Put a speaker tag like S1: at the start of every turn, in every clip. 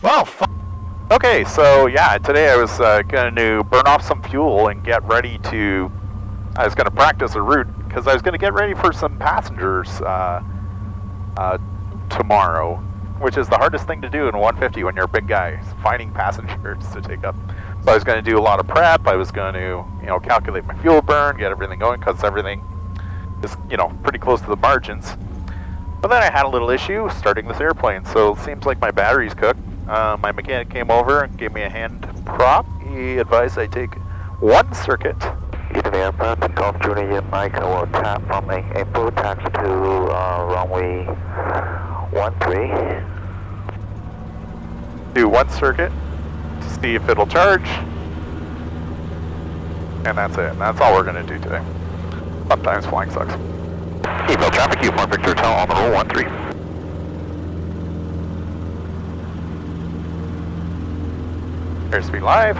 S1: Well, okay, so yeah, today I was going to burn off some fuel and get ready to, I was going to practice a route, because I was going to get ready for some passengers tomorrow, which is the hardest thing to do in 150 when you're a big guy, finding passengers to take up. So I was going to do a lot of prep, I was going to, calculate my fuel burn, get everything going, because everything is, pretty close to the margins. But then I had a little issue starting this airplane, so it seems like my battery's cooked. My mechanic came over and gave me a hand prop. He advised I take one circuit.
S2: Get to the airport, Takeoff Junior Mike will tap from the April taxi to runway 13.
S1: Do one circuit to see if it'll charge. And that's it. And that's all we're going to do today. Sometimes flying sucks.
S2: Email traffic, U-form Victor Hotel on the roll 13.
S1: Airspeed live.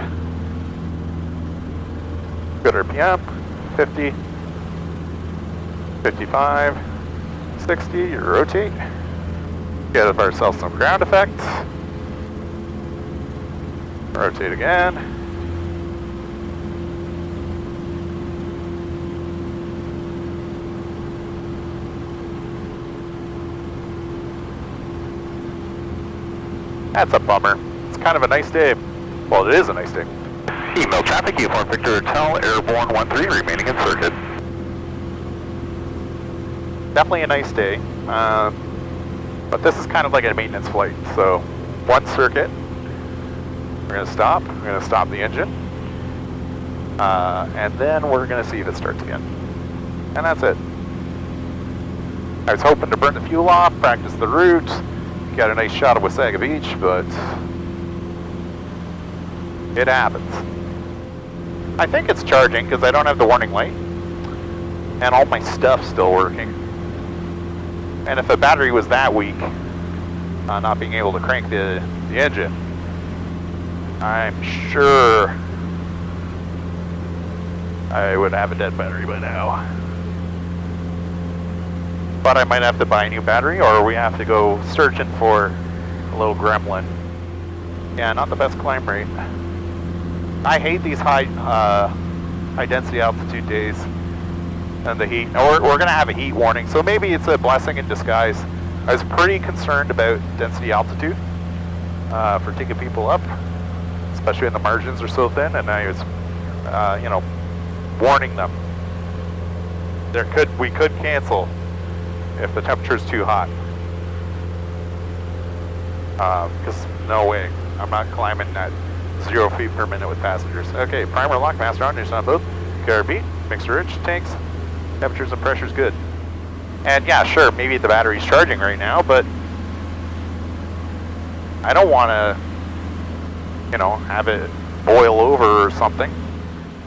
S1: Good RPM. 50. 55. 60. You rotate. Get ourselves some ground effect. Rotate again. That's a bummer. It's kind of a nice day. Well, it is a nice day.
S2: Email traffic, U-form Victor Hotel, Airborne 13, remaining in circuit.
S1: Definitely a nice day. But this is kind of like a maintenance flight. So, one circuit. We're going to stop. We're going to stop the engine. And then we're going to see if it starts again. And that's it. I was hoping to burn the fuel off, practice the route, get a nice shot of Wasaga Beach, but it happens. I think it's charging because I don't have the warning light. And all my stuff's still working. And if the battery was that weak, not being able to crank the engine, I'm sure I would have a dead battery by now. But I might have to buy a new battery, or we have to go searching for a little gremlin. Yeah, not the best climb rate. I hate these high density altitude days and the heat. We're going to have a heat warning, so maybe it's a blessing in disguise. I was pretty concerned about density altitude for taking people up, especially when the margins are so thin, and I was, warning them. We could cancel if the temperature's too hot. Because no way, I'm not climbing at 0 feet per minute with passengers. Okay, primer lock, master on, on both. Carabine, mixture rich, tanks, temperatures and pressure's good. And yeah, sure, maybe the battery's charging right now, but I don't want to, have it boil over or something.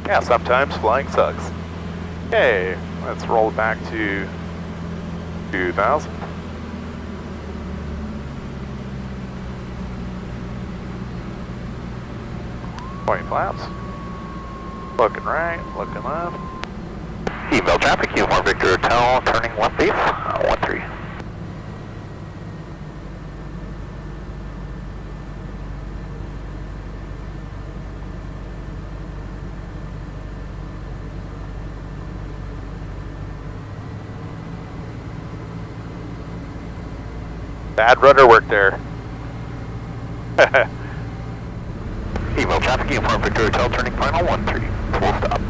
S1: Yeah, sometimes flying sucks. Okay, let's roll it back to 2000. Point flaps. Looking right, looking left.
S2: Email traffic, U-form Victor Hotel, turning left base, 13.
S1: Bad rudder work there.
S2: Email traffic, U-form Victor Hotel, turning final 13. Full stop.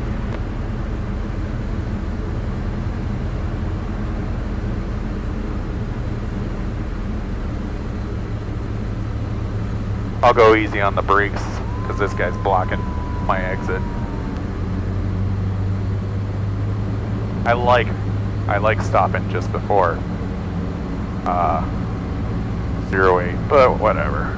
S1: I'll go easy on the brakes because this guy's blocking my exit. I like stopping just before 08, but whatever.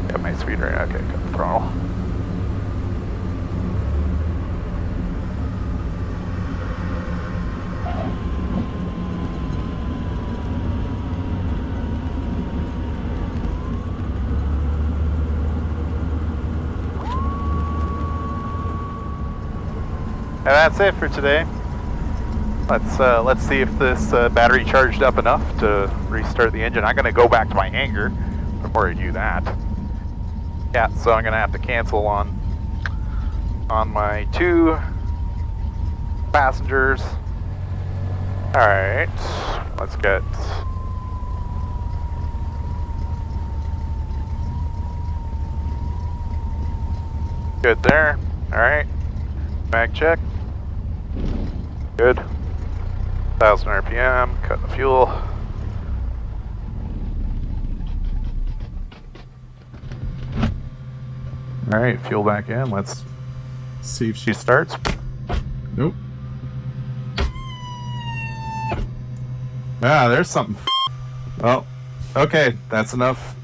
S1: Got my speed right. Okay, got the throttle. that's it for today. Let's see if this battery charged up enough to restart the engine. I'm gonna go back to my hangar before I do that. Yeah, so I'm gonna have to cancel on my 2 passengers. All right, let's get. Good there. All right. Mag check. Good. 1,000 RPM. Cut the fuel. All right, fuel back in. Let's see if she starts. Nope. Ah, there's something. Well, okay, that's enough.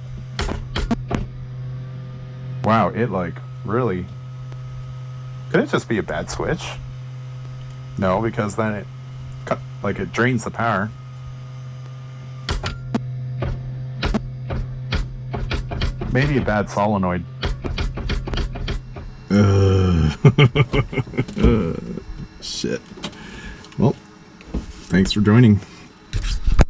S1: Wow, it like really. Could it just be a bad switch? No, because then it drains the power. Maybe a bad solenoid.
S3: Shit. Well, thanks for joining.